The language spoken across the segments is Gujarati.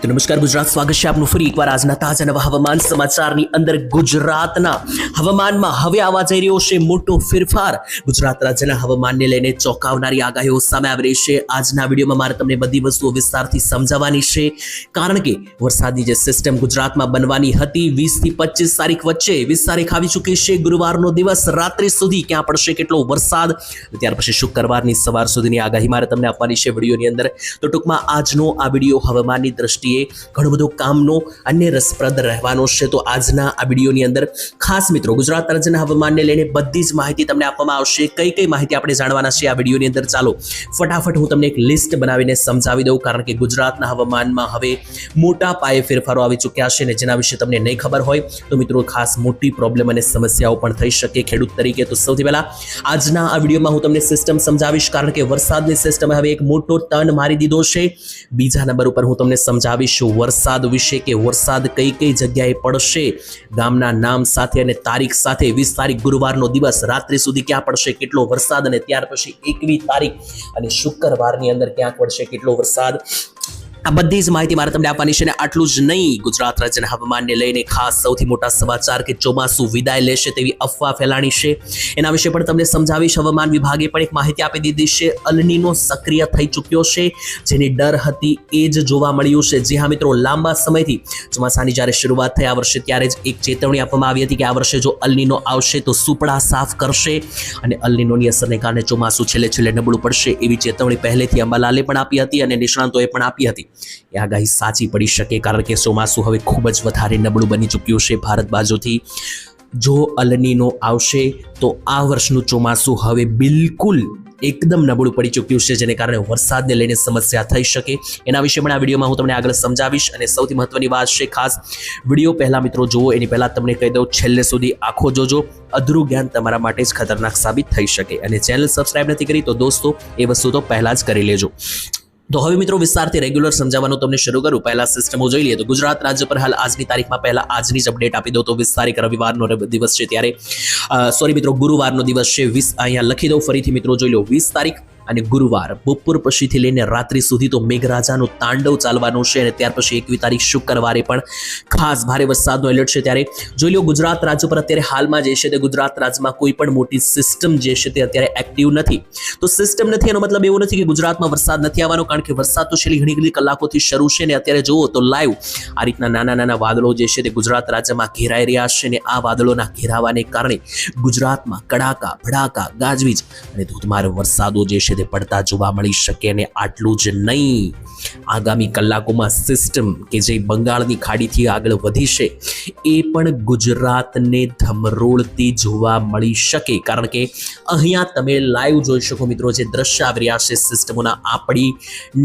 તો નમસ્કાર ગુજરાત, સ્વાગત છે આપનું ફરી એકવાર આજના તાજા નવા હવામાન સમાચારની અંદર. ગુજરાતના હવામાનમાં હવે આવવા જઈ રહ્યો છે મોટો ફેરફાર. ગુજરાત રાજ્યના હવામાનને લઈને ચોંકાવનારી આગાહીઓ સામે આવી રહી છે. આજના વિડીયોમાં મારે તમને બધી વસ્તુઓ વિસ્તારથી સમજાવવાની છે, કારણ કે વરસાદની જે સિસ્ટમ ગુજરાતમાં બનવાની હતી 20 થી 25 તારીખ વચ્ચે 20 તારીખ આવી ચૂકી છે. ગુરુવારનો દિવસ રાત્રિ સુધી ક્યાં પડશે કેટલો વરસાદ, ત્યાર પછી શુક્રવારની સવાર સુધીની આગાહી મારે તમને આપવાની છે વિડીયોની અંદર. તો ટૂંકમાં આજનો આ વિડીયો હવામાનની દ્રષ્ટિએ ઘણો બધો કામનો અને રસપ્રદ રહેવાનો છે. તો આજના આ વિડીયોની અંદર ખાસ મિત્રો ગુજરાત રાજ્યના હવામાનને લઈને બધી જ માહિતી તમને આપવામાં આવશે. કઈ કઈ માહિતી આપણે જાણવાના છે આ વિડીયોની અંદર, ચાલો ફટાફટ હું તમને એક લિસ્ટ બનાવીને સમજાવી દઉં, કારણ કે ગુજરાતના હવામાનમાં હવે મોટા પાયે ફેરફારો આવી ચૂક્યા છે અને જેના વિશે તમને નહીં ખબર હોય તો મિત્રો ખાસ મોટી પ્રોબ્લેમ અને સમસ્યાઓ પણ થઈ શકે ખેડૂત તરીકે. તો સૌથી પહેલા આજના આ વિડીયોમાં હું તમને સિસ્ટમ સમજાવીશ, કારણ કે વરસાદની સિસ્ટમે હવે એક મોટો ટર્ન મારી દીધો છે. બીજા નંબર ઉપર હું તમને સમજાવીશ વરસાદ વિશે, કે વરસાદ કઈ કઈ જગ્યાએ પડશે, ગામના નામ સાથે અને તારીખ સાથે. 20 તારીખ ગુરુવારનો દિવસ રાત્રિ સુધી ક્યાં પડશે કેટલો વરસાદ, અને ત્યાર પછી 21 તારીખ અને શુક્રવારની અંદર ક્યાં પડશે કેટલો વરસાદ. આ બધી જ માહિતી મારે તમને આપવાની છે. અને આટલું જ નહીં, ગુજરાત રાજ્યના હવામાનને લઈને ખાસ સૌથી મોટા સમાચાર કે ચોમાસું વિદાય લેશે તેવી અફવા ફેલાણી છે, એના વિશે પણ તમને સમજાવીશ. હવામાન વિભાગે પણ એક માહિતી આપી દીધી છે. અલનીનો સક્રિય થઈ ચૂક્યો છે, જેની ડર હતી એ જ જોવા મળ્યું છે. જી હા મિત્રો, લાંબા સમયથી ચોમાસાની જ્યારે શરૂઆત થઈ આ વર્ષે ત્યારે જ એક ચેતવણી આપવામાં આવી હતી કે આ વર્ષે જો અલનીનો આવશે તો સુપડા સાફ કરશે અને અલનીનોની અસરને કારણે ચોમાસું છેલ્લે નબળું પડશે એવી ચેતવણી પહેલેથી અંબાલાલે પણ આપી હતી અને નિષ્ણાંતોએ પણ આપી હતી. એ આગાહી સાચી પડી શકે, કારણ કે ચોમાસું હવે ખૂબ જ વધારે નબળું બની ચૂક્યું છે ભારત બાજુથી. જો અલનીનો આવશે તો આ વર્ષનું ચોમાસું હવે બિલકુલ એકદમ નબળું પડી ચૂક્યું છે, જેને કારણે વરસાદને લઈને સમસ્યા થઈ શકે. એના વિશે પણ આ વિડીયોમાં હું તમને આગળ સમજાવીશ. અને સૌથી મહત્વની વાત છે, ખાસ વિડીયો પહેલા મિત્રો જુઓ એની પહેલા તમને કહી દઉં, છેલ્લે સુધી આખો જોજો. અધૂરું જ્ઞાન તમારા માટે જ ખતરનાક સાબિત થઈ શકે. અને ચેનલ સબસ્ક્રાઇબ નથી કરી તો દોસ્તો એ વસ્તુ તો પહેલા જ કરી લેજો. તો હવે મિત્રો વિસ્તારથી રેગ્યુલર સમજાવવાનું તમને શરૂ કરું. પહેલા સિસ્ટમો જોઈ લઈએ. તો ગુજરાત રાજ્ય પર હાલ આજની તારીખમાં પહેલા આજની જ અપડેટ આપી દો. તો 20 તારીખ રવિવારનો દિવસ છે, ત્યારે સોરી મિત્રો ગુરુવારનો દિવસ છે. 20 અહીંયા લખી દઉં ફરીથી મિત્રો, જોઈ લો 20 તારીખ અને ગુરુવાર બપોર પછીથી લઈને રાત્રિ સુધી તો મેઘરાજાનું તાંડવ ચાલવાનું છે. અને ત્યાર પછી 21 તારીખ શુક્રવારે પણ ખાસ ભારે વરસાદનો એલર્ટ છે. ત્યારે જોઈ લો ગુજરાત રાજ્ય પર અત્યારે હાલમાં જે છે તે ગુજરાત રાજ્યમાં કોઈ પણ મોટી સિસ્ટમ જે છે તે અત્યારે એક્ટિવ નથી. તો સિસ્ટમ નથી એનો મતલબ એવો નથી કે ગુજરાતમાં વરસાદ નથી આવવાનો, કારણ કે વરસાદ તો છેલ્લી ઘણી કલાકોથી શરૂ છે. ને અત્યારે જુઓ તો લાઈવ આ રીતના નાના વાદળો જે છે તે ગુજરાત રાજ્યમાં ઘેરાઈ રહ્યા છે. અને આ વાદળોના ઘેરાવાને કારણે ગુજરાતમાં કડાકા ભડાકા ગાજવીજ અને ધોધમાર વરસાદો જે છે તે પડતા જોવા મળી શકે. અને આટલું જ નહીં, આગામી કલાકોમાં સિસ્ટમ કે જે બંગાળની ખાડીથી આગળ વધી છે એ પણ ગુજરાતને ધમરોળતી જોવા મળી શકે, કારણ કે અહીંયા તમે લાઈવ જોઈ શકો મિત્રો, જે દ્રશ્ય આવી રહ્યા છે સિસ્ટમોના આપણી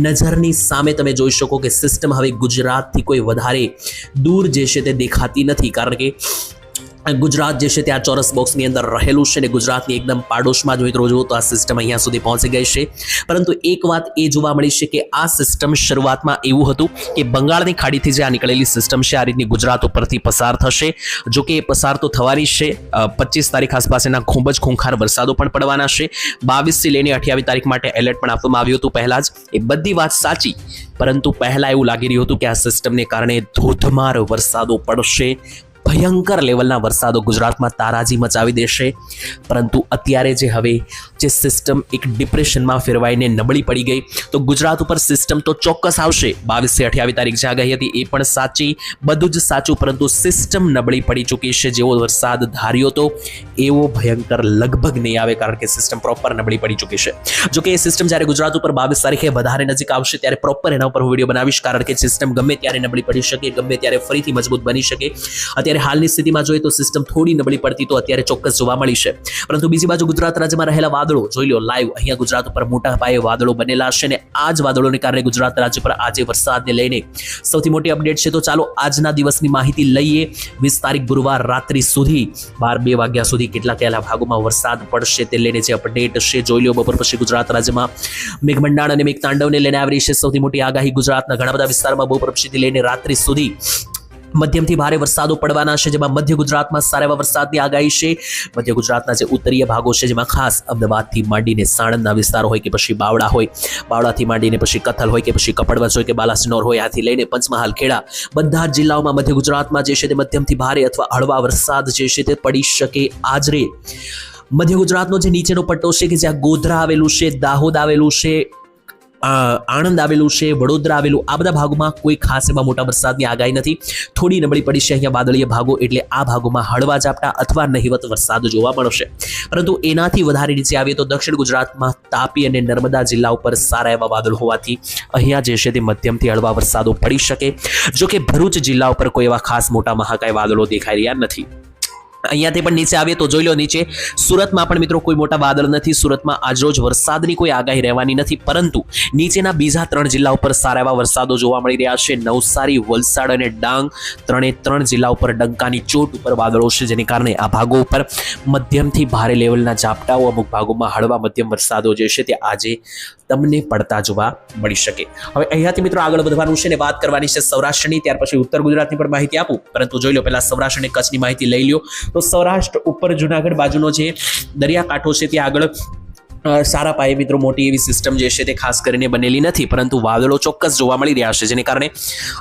નજરની સામે તમે જોઈ શકો કે સિસ્ટમ હવે ગુજરાતથી કોઈ વધારે દૂર જે છે તે દેખાતી નથી, કારણ કે ગુજરાત જે છે ત્યાં ચોરસ બોક્સની અંદર રહેલું છે. ને ગુજરાતની એકદમ પાડોશમાં જ મિત્રો જુઓ તો આ સિસ્ટમ અહીંયા સુધી પહોંચી ગઈ છે. પરંતુ એક વાત એ જોવા મળી છે કે આ સિસ્ટમ શરૂઆતમાં એવું હતું કે બંગાળની ખાડીથી જે આ નીકળેલી સિસ્ટમ છે આ રીતની ગુજરાત ઉપરથી પસાર થશે. જો કે એ પસાર તો થવાની છે. 25 તારીખ આસપાસ એના ખૂબ જ ખૂંખાર વરસાદો પણ પડવાના છે. 22 થી લઈને 28 તારીખ માટે એલર્ટ પણ આપવામાં આવ્યું હતું પહેલા જ. એ બધી વાત સાચી, પરંતુ પહેલા એવું લાગી રહ્યું હતું કે આ સિસ્ટમને કારણે ધોધમાર વરસાદો પડશે, ભયંકર લેવલના વરસાદો ગુજરાતમાં તારાજી મચાવી દેશે. પરંતુ અત્યારે જે સિસ્ટમ એક ડિપ્રેશનમાં ફેરવાઈને નબળી પડી ગઈ, તો ગુજરાત ઉપર સિસ્ટમ તો ચોક્કસ આવશે. 22 થી 28 તારીખ જે આગાહી હતી એ પણ સાચી, બધું જ સાચું, પરંતુ સિસ્ટમ નબળી પડી ચૂકી છે. જેવો વરસાદ ધાર્યો તો એવો ભયંકર લગભગ નહીં આવે, કારણ કે સિસ્ટમ પ્રોપર નબળી પડી ચૂકી છે. જો કે એ સિસ્ટમ જ્યારે ગુજરાત ઉપર 22 તારીખે વધારે નજીક આવશે ત્યારે પ્રોપર એના ઉપર હું વિડીયો બનાવીશ, કારણ કે સિસ્ટમ ગમે ત્યારે નબળી પડી શકે, ગમે ત્યારે ફરીથી મજબૂત બની શકે. અત્યારે હાલની સ્થિતિમાં જોઈએ તો સિસ્ટમ થોડી નબળી પડતી તો અત્યારે ચોક્કસ જોવા મળી છે. પરંતુ બીજી બાજુ ગુજરાત રાજ્યમાં રહેલા વાદળો જોઈ લો લાઈવ, અહીંયા ગુજરાત ઉપર મોટા પાયે વાદળો બનેલા છે. અને આ જ વાદળોને કારણે ગુજરાત રાજ્ય પર આજે વરસાદને લઈને સૌથી મોટી અપડેટ છે. તો ચાલો આજના દિવસની માહિતી લઈએ. 20 તારીખ ગુરુવાર રાત્રિ સુધી 2 વાગ્યા સુધી કેટલા ભાગોમાં વરસાદ પડશે તે લઈને જે અપડેટ છે જોઈ લો. બપોર પછી ગુજરાત રાજ્યમાં મેઘમંડાણ અને મેઘતાંડવને લઈને આવી રહી છે સૌથી મોટી આગાહી. ગુજરાતના ઘણા બધા વિસ્તારમાં બપોર પછીથી લઈને રાત્રિ સુધી મધ્યમથી ભારે વરસાદો પડવાના છે, જેમાં મધ્ય ગુજરાતમાં સારા એવા વરસાદની આગાહી છે. મધ્ય ગુજરાતના જે ઉત્તરીય ભાગો છે, જેમાં ખાસ અમદાવાદથી માંડીને સાણંદના વિસ્તારો હોય કે પછી બાવળા હોય, બાવળાથી માંડીને પછી કથલ હોય કે પછી કપડવંજ હોય કે બાલાસિનોર હોય, આથી લઈને પંચમહાલ, ખેડા, બધા જ જિલ્લાઓમાં મધ્ય ગુજરાતમાં જે છે તે મધ્યમથી ભારે અથવા હળવા વરસાદ જે છે તે પડી શકે. આજરે મધ્ય ગુજરાતનો જે નીચેનો પટ્ટો છે કે જ્યાં ગોધરા આવેલું છે, દાહોદ આવેલું છે, આણંદ આવેલું છે, વડોદરા આવેલું, આ બધા ભાગોમાં કોઈ ખાસ એવા મોટા વરસાદની આગાહી નથી. થોડી નબળી પડી છે અહીંયા વાદળીય ભાગો, એટલે આ ભાગોમાં હળવા ઝાપટા અથવા નહિવત વરસાદ જોવા મળશે. પરંતુ એનાથી વધારે નીચે આવીએ તો દક્ષિણ ગુજરાતમાં તાપી અને નર્મદા જિલ્લા ઉપર સારા એવા વાદળ હોવાથી અહીંયા જે છે તે મધ્યમથી હળવા વરસાદો પડી શકે. જો કે ભરૂચ જિલ્લા ઉપર કોઈ એવા ખાસ મોટા મહાકાય વાદળો દેખાઈ રહ્યા નથી. અહીંયાથી પણ નીચે આવીએ તો જોઈ લો, નીચે સુરતમાં પણ મિત્રો કોઈ મોટા વાદળ નથી. સુરતમાં આજરોજ વરસાદની કોઈ આગાહી રહેવાની નથી, પરંતુ નીચેના બીજા 3 જિલ્લા ઉપર સારા એવા વરસાદો જોવા મળી રહ્યા છે. નવસારી, વલસાડ અને ડાંગ, 3 જિલ્લા ઉપર ડંકાની ચોટ ઉપર વાદળો છે, જેને કારણે આ ભાગો ઉપર મધ્યમથી ભારે લેવલના ઝાપટાઓ, અમુક ભાગોમાં હળવા મધ્યમ વરસાદો જે છે તે આજે તમને પડતા જોવા મળી શકે. હવે અહીંયાથી મિત્રો આગળ વધવાનું છે ને વાત કરવાની છે સૌરાષ્ટ્રની, ત્યાર પછી ઉત્તર ગુજરાતની પણ માહિતી આપું, પરંતુ જોઈ લો પહેલા સૌરાષ્ટ્ર અને કચ્છની માહિતી લઈ લ્યો. તો સૌરાષ્ટ્ર ઉપર જુનાગઢ બાજુનો જે દરિયાકાંઠો છે ત્યાં આગળ સારા પાયે મિત્રો મોટી એવી સિસ્ટમ જે છે તે ખાસ કરીને બનેલી નથી, પરંતુ વાદળો ચોક્કસ જોવા મળી રહ્યા છે, જેને કારણે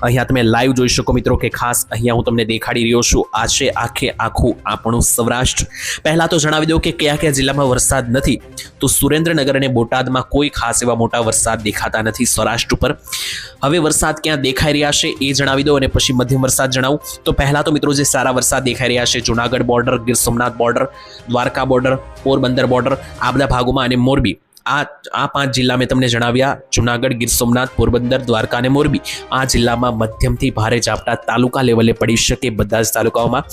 અહીંયા તમે લાઈવ જોઈ શકો મિત્રો કે ખાસ અહીંયા હું તમને દેખાડી રહ્યો છું. આ છે આખું આપણું સૌરાષ્ટ્ર. પહેલા તો જણાવી દઉં કે કયા કયા જિલ્લામાં વરસાદ નથી. તો સુરેન્દ્રનગર અને બોટાદમાં કોઈ ખાસ એવા મોટા વરસાદ દેખાતા નથી સૌરાષ્ટ્ર ઉપર. હવે વરસાદ ક્યાં દેખાઈ રહ્યા છે એ જણાવી દો અને પછી મધ્યમ વરસાદ જણાવું. તો પહેલા તો મિત્રો જે સારા વરસાદ દેખાઈ રહ્યા છે Junagadh border, Gir Somnath border, Dwarka border, Porbandar border, આ બધા ભાગોમાં અને મોરબી. આ 5 જિલ્લા મેં તમને જણાવ્યા, જુનાગઢ, ગીર સોમનાથ, પોરબંદર, દ્વારકા અને મોરબી. આ જિલ્લામાં મધ્યમથી ભારે ઝાપટા તાલુકા લેવલે પડી શકે, બધા જ તાલુકાઓમાં.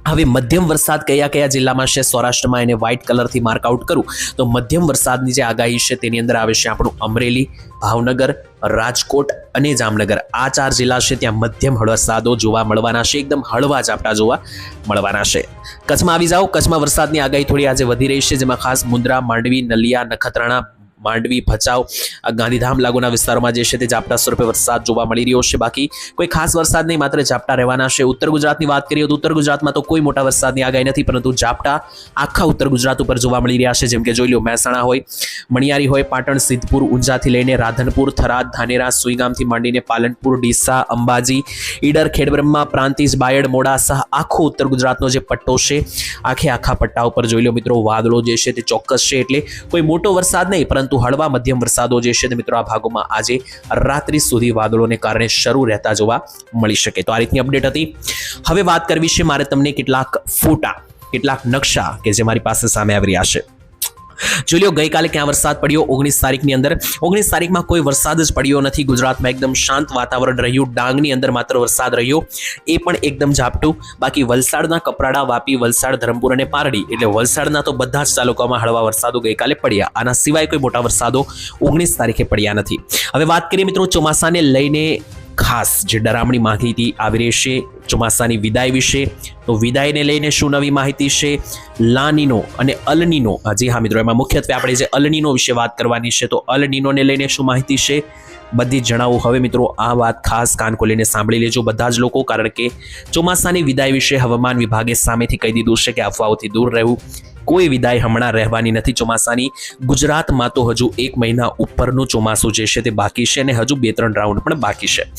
હવે મધ્યમ વરસાદ કયા કયા જિલ્લામાં છે સૌરાષ્ટ્રમાં, એને વ્હાઇટ કલરથી માર્કઆઉટ કરું તો મધ્યમ વરસાદની જે આગાહી છે તેની અંદર આવે છે આપણું અમરેલી, ભાવનગર, રાજકોટ અને જામનગર. આ 4 જિલ્લા છે ત્યાં મધ્યમ વરસાદો જોવા મળવાના છે, એકદમ હળવા ઝાપટા જોવા મળવાના છે. કચ્છમાં આવી જાઓ, કચ્છમાં વરસાદની આગાહી થોડી આજે વધી રહી છે, જેમાં ખાસ મુન્દ્રા, માંડવી, નલિયા, નખત્રાણા, માંડવી, ભચાઉ, ગાંધીધામ લાગુના વિસ્તારોમાં જે છે તે ઝાપટા સ્વરૂપે વરસાદ જોવા મળી રહ્યો છે. બાકી કોઈ ખાસ વરસાદ નહીં, માત્ર ઝાપટા રહેવાના છે. ઉત્તર ગુજરાતની વાત કરીએ તો ઉત્તર ગુજરાતમાં તો કોઈ મોટા વરસાદની આગાહી નથી, પરંતુ ઝાપટા આખા ઉત્તર ગુજરાત ઉપર જોવા મળી રહ્યા છે. જેમ કે જોઈ લો, મહેસાણા હોય, મણિયારી હોય, પાટણ, સિદ્ધપુર, ઊંઝાથી લઈને રાધનપુર, થરાદ, ધાનેરા, સુઈગામથી માંડીને પાલનપુર, ડીસા, અંબાજી, ઈડર, ખેડબ્રહ્મા, પ્રાંતિજ, બાયડ, મોડાસા, આખો ઉત્તર ગુજરાતનો જે પટ્ટો છે આખા પટ્ટા ઉપર જોઈ લો મિત્રો વાદળો જે છે તે ચોક્કસ છે. એટલે કોઈ મોટો વરસાદ નહીં, પરંતુ હળવા મધ્યમ વરસાદો જે છે મિત્રો આ ભાગોમાં આજે રાત્રિ સુધી વાદળોને કારણે શરૂ રહેતા જોવા મળી શકે. તો આ રીતની અપડેટ હતી. હવે વાત કરવી છે મારે તમને કેટલાક ફોટા, કેટલાક નકશા કે જે મારી પાસે સામે આવી રહ્યા છે. જોઈ લો, ગઈકાલે ક્યાં વરસાદ પડ્યો 19 તારીખની અંદર. 19 તારીખમાં કોઈ વરસાદ જ પડ્યો નથી. ગુજરાતમાં એકદમ શાંત વાતાવરણ રહ્યું. ડાંગની અંદર માત્ર વરસાદ રહ્યો, એ પણ એકદમ ઝાપટું. બાકી વલસાડના કપરાડા, વાપી, વલસાડ, ધરમપુર અને પારડી, એટલે વલસાડના તો બધા જ તાલુકામાં હળવા વરસાદો ગઈકાલે પડ્યા. આના સિવાય કોઈ મોટા વરસાદો 19 તારીખે પડ્યા નથી. હવે વાત કરીએ મિત્રો ચોમાસાને લઈને ખાસ જે ડરામણી માહિતી આવી રહી છે ચોમાસાની વિદાય વિશે. તો વિદાયને લઈને શું નવી માહિતી છે? લાનીનો અને અલનીનો, જી હા મિત્રો, એમાં મુખ્યત્વે આપણે જે અલનીનો વિશે વાત કરવાની છે. તો અલનીનોને લઈને શું માહિતી છે બધી જ જણાવું. હવે મિત્રો આ વાત ખાસ કાન ખોલીને સાંભળી લેજો બધા જ લોકો, કારણ કે ચોમાસાની વિદાય વિશે હવામાન વિભાગે સામેથી કહી દીધું છે કે અફવાઓથી દૂર રહેવું. કોઈ વિદાય હમણાં રહેવાની નથી ચોમાસાની. ગુજરાતમાં તો હજુ 1 મહિના ઉપરનું ચોમાસું જે છે તે બાકી છે અને હજુ 2-3 રાઉન્ડ પણ બાકી છે.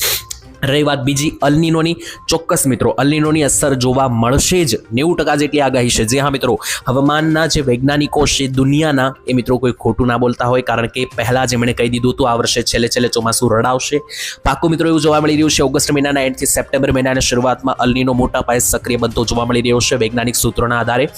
રહી વાત બીજી અલનીનોની, ચોક્કસ મિત્રો અલનીનોની અસર જોવા મળશે જ. 90% જેટલી આગાહી છે. જે હા મિત્રો, હવામાનના જે વૈજ્ઞાનિકો છે દુનિયાના, એ મિત્રો કોઈ ખોટું ના બોલતા હોય, કારણ કે પહેલા જ એમણે કહી દીધું હતું આ વર્ષે છેલ્લે ચોમાસું રડાવશે. પાકું મિત્રો એવું જોવા મળી રહ્યું છે. ઓગસ્ટ મહિનાના એન્ડથી સપ્ટેમ્બર મહિનાના શરૂઆતમાં અલનીનો મોટા પાયે સક્રિય બનતો જોવા મળી રહ્યો છે વૈજ્ઞાનિક સૂત્રોના આધારે,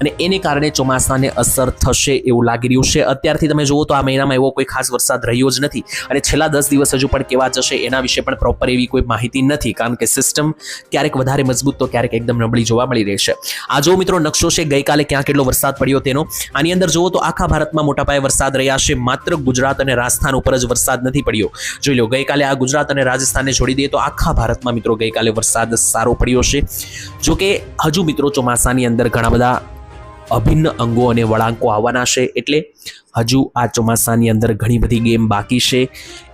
અને એને કારણે ચોમાસાને અસર થશે એવું લાગી રહ્યું છે. અત્યારથી તમે જુઓ તો આ મહિનામાં એવો કોઈ ખાસ વરસાદ રહ્યો જ નથી, અને છેલ્લા 10 દિવસ હજુ પણ કેવા જશે એના વિશે પણ પ્રોપર એવી કોઈ માહિતી નથી, કારણ કે સિસ્ટમ ક્યારેક વધારે મજબૂત તો ક્યારેક એકદમ નબળી જોવા મળી રહી છે. આ જો મિત્રો નકશો છે ગઈકાલે ક્યાં કેટલો વરસાદ પડ્યો તેનો. આની અંદર જુઓ તો આખા ભારતમાં મોટા પાયે વરસાદ રહ્યા છે. માત્ર ગુજરાત અને રાજસ્થાન ઉપર જ વરસાદ નથી પડ્યો. જોઈ લો, ગઈકાલે આ ગુજરાત અને રાજસ્થાનને છોડી દઈએ તો આખા ભારતમાં મિત્રો ગઈકાલે વરસાદ સારો પડ્યો છે. જો કે હજુ મિત્રો ચોમાસાની અંદર ઘણા બધા અભિન્ન અંગો અને વળાંકો આવવાના છે, એટલે હજુ આ ચોમાસાની અંદર ઘણી બધી ગેમ બાકી છે.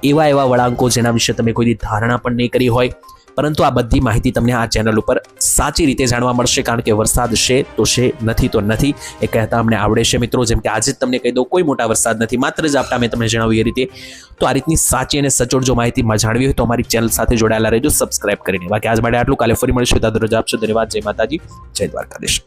એવા વળાંકો જેના વિશે તમે કોઈ ધારણા પણ નહીં કરી હોય, પરંતુ આ બધી માહિતી તમને આ ચેનલ ઉપર સાચી રીતે જાણવા મળશે, કારણ કે વરસાદ છે તો છે, નથી તો નથી, એ કહેતા અમને આવડે છે મિત્રો. જેમ કે આજે જ તમને કહી દઉં, કોઈ મોટા વરસાદ નથી, માત્ર ઝાપટા. મેં તમને જણાવ્યું એ રીતે. તો આ રીતની સાચી અને સચોટ જો માહિતી જાણવી હોય તો અમારી ચેનલ સાથે જોડાયેલા રહેજો સબસ્ક્રાઇબ કરીને. બાકી આજ માટે આટલું. કાલે ફરી મળીશું. ત્યાં દરરોજ આપશો. ધન્યવાદ. જય માતાજી, જય દ્વારકાધીશ.